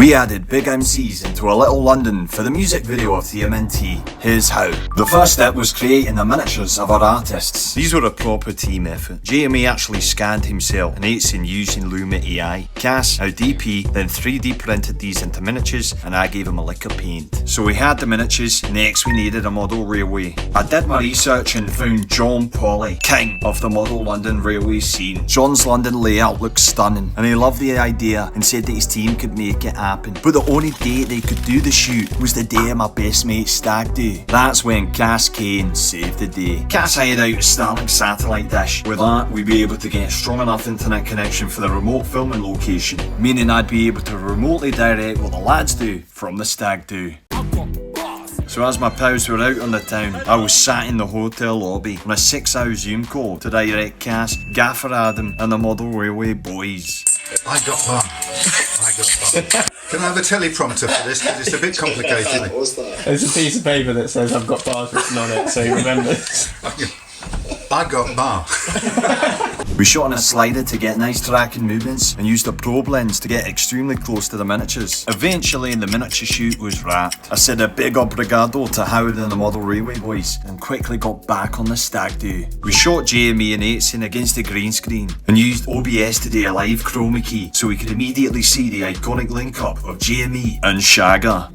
We added big MCs into a little London for the music video of Tmnt. Here's how. The first step was creating the miniatures of our artists. These were a proper team effort. JME actually scanned himself and Aitsin using Luma AI. Cass, our DP, then 3D printed these into miniatures and I gave him a lick of paint. So we had the miniatures, next we needed a model railway. I did my research and found John Polly, king of the model London railway scene. John's London layout looks stunning and he loved the idea and said that his team could make it happen. But the only day they could do the shoot was the day of my best mate's stag do. That's when Cass Kane saved the day. Cass hired out a Starlink satellite dish. With that, we'd be able to get a strong enough internet connection for the remote filming location, meaning I'd be able to remotely direct what the lads do from the stag do. So as my pals were out on the town, I was sat in the hotel lobby on a 6-hour Zoom call to direct Cass, Gaffer Adam and the model railway boys. I got bar. Can I have a teleprompter for this? Because it's a bit complicated. What's that? There's a piece of paper that says I've got bars written on it, so he remembers. I got bar. We shot on a slider to get nice tracking movements and used a probe lens to get extremely close to the miniatures. Eventually the miniature shoot was wrapped. I said a big obrigado to Howard and the model railway boys and quickly got back on the stag do. We shot JME and Aitsin against the green screen and used OBS to do a live chroma key so we could immediately see the iconic link up of JME and Shagger.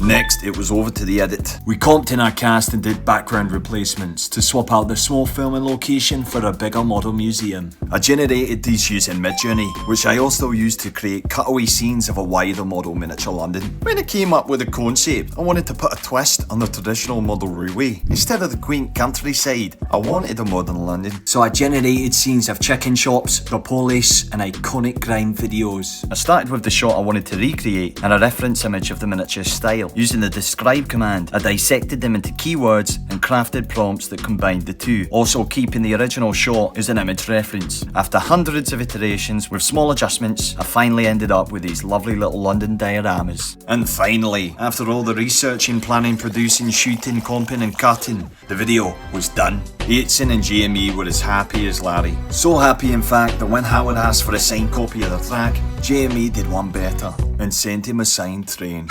Next, it was over to the edit. We comped in our cast and did background replacements to swap out the small filming location for a bigger model museum. I generated these using Midjourney, which I also used to create cutaway scenes of a wider model miniature London. When I came up with the concept, I wanted to put a twist on the traditional model railway. Instead of the quaint countryside, I wanted a modern London. So I generated scenes of chicken shops, the police, and iconic crime videos. I started with the shot I wanted to recreate and a reference image of the miniature style. Using the describe command, I dissected them into keywords and crafted prompts that combined the two, also keeping the original shot as an image reference. After hundreds of iterations with small adjustments, I finally ended up with these lovely little London dioramas. And finally, after all the researching, planning, producing, shooting, comping and cutting, the video was done. Aitsin and JME were as happy as Larry. So happy in fact that when Howard asked for a signed copy of the track, JME did one better and sent him a signed train.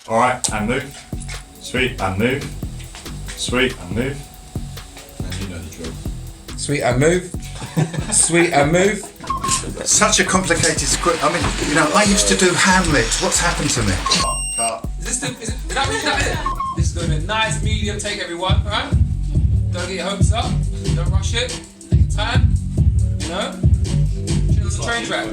Alright, and move. Sweet, and move. Sweet, and move. And you know the drill. Sweet and move. Sweet and move. Such a complicated script. I mean, you know, I used to do Hamlet. What's happened to me? Is that it? This is going to be a nice medium take, everyone, alright? Don't get your hopes up. Don't rush it. Take your time. You know? Chill on the train track.